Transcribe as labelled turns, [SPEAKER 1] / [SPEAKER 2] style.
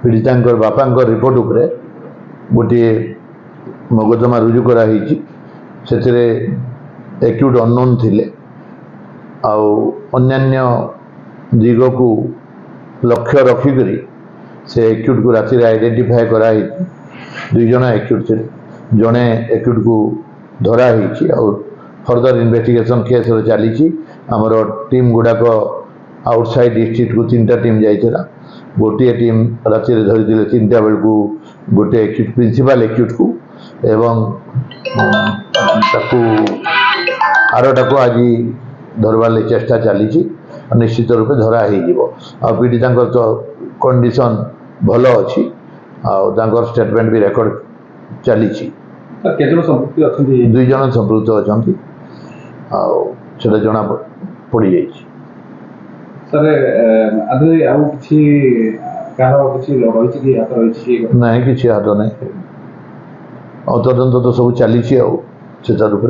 [SPEAKER 1] पीड़िता बापा रिपोर्ट उपरे गोटे मकदमा रुजु कराई से एक्यूट अननोन थिले अन्य दिग को लक्ष्य रखिक से एक्यूट को राति आइडेंटिफाए कराई 2 जन एक्यूट थे जड़े एक्यूट को धराही फर्दर इन्वेस्टिगेशन केस चली आमर टीम गुड़ाक आउटसाइड डिस्ट्रिक्ट को 3टा टीम जाइला गोटे टीम राति धरी 3टा बेल को गोटे एक्यूट प्रिंसिपल एक्यूट को एवं आरटा को आज धरवार चेष्टा चली निश्चित रूपे धरा हो पीड़िता तो कंडीशन भल अच्छी स्टेटमेंट भी रेकर्ड चली 2 जन संपृक्त अच्छा जना पड़ जा ना कि हाथ ना तदंत तो सब चली रूप